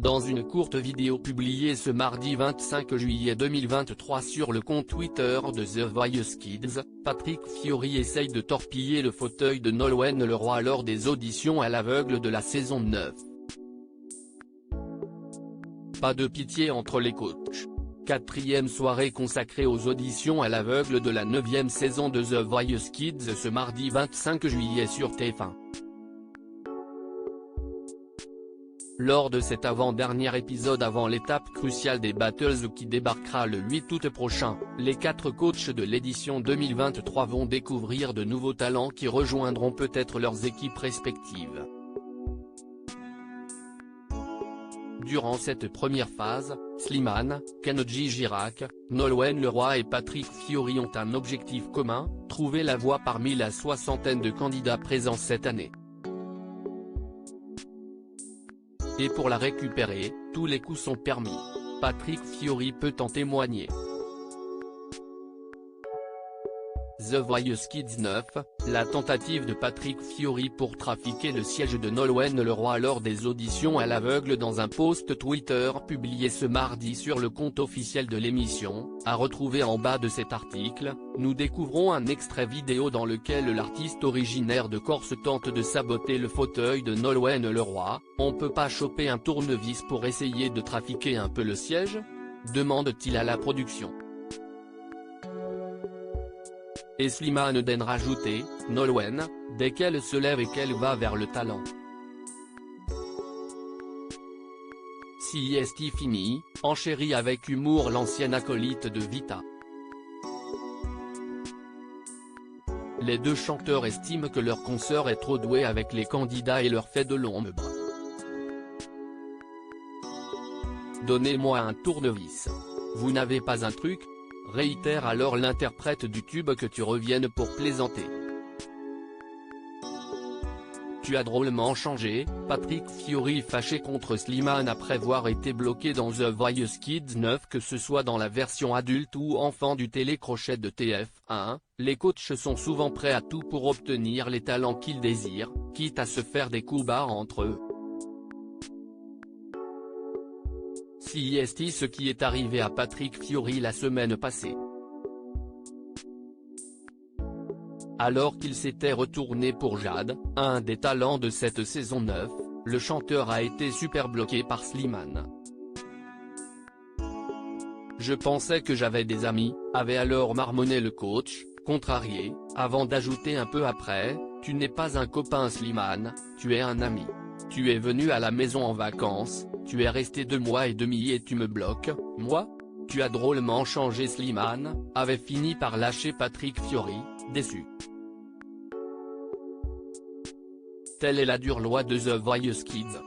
Dans une courte vidéo publiée ce mardi 25 juillet 2023 sur le compte Twitter de The Voice Kids, Patrick Fiori essaye de torpiller le fauteuil de Nolwenn Leroy lors des auditions à l'aveugle de la saison 9. Pas de pitié entre les coachs. 4e soirée consacrée aux auditions à l'aveugle de la 9e saison de The Voice Kids ce mardi 25 juillet sur TF1. Lors de cet avant-dernier épisode avant l'étape cruciale des Battles qui débarquera le 8 août prochain, les 4 coachs de l'édition 2023 vont découvrir de nouveaux talents qui rejoindront peut-être leurs équipes respectives. Durant cette première phase, Slimane, Kenji Girac, Nolwenn Leroy et Patrick Fiori ont un objectif commun, trouver la voie parmi la soixantaine de candidats présents cette année. Et pour la récupérer, tous les coups sont permis. Patrick Fiori peut en témoigner. The Voice Kids 9, la tentative de Patrick Fiori pour trafiquer le siège de Nolwenn Leroy lors des auditions à l'aveugle. Dans un post Twitter publié ce mardi sur le compte officiel de l'émission, à retrouver en bas de cet article, nous découvrons un extrait vidéo dans lequel l'artiste originaire de Corse tente de saboter le fauteuil de Nolwenn Leroy. On peut pas choper un tournevis pour essayer de trafiquer un peu le siège ? Demande-t-il à la production. Et Slimane daine rajouter, Nolwenn, dès qu'elle se lève et qu'elle va vers le talent. Si est fini, enchérit avec humour l'ancienne acolyte de Vita. Les deux chanteurs estiment que leur consoeur est trop douée avec les candidats et leur fait de l'ombre. Donnez-moi un tournevis. Vous n'avez pas un truc ? Réitère alors l'interprète du tube que tu reviennes pour plaisanter. Tu as drôlement changé, Patrick Fiori fâché contre Slimane après avoir été bloqué dans The Voice Kids 9. Que ce soit dans la version adulte ou enfant du télécrochet de TF1, les coachs sont souvent prêts à tout pour obtenir les talents qu'ils désirent, quitte à se faire des coups bas entre eux. Si est ce qui est arrivé à Patrick Fiori la semaine passée. Alors qu'il s'était retourné pour Jade, un des talents de cette saison 9, le chanteur a été super bloqué par Slimane. Je pensais que j'avais des amis, avait alors marmonné le coach, contrarié, avant d'ajouter un peu après, tu n'es pas un copain Slimane, tu es un ami. Tu es venu à la maison en vacances, tu es resté 2 mois et demi et tu me bloques, moi ? Tu as drôlement changé. Slimane avait fini par lâcher Patrick Fiori, déçu. Telle est la dure loi de The Voice Kids.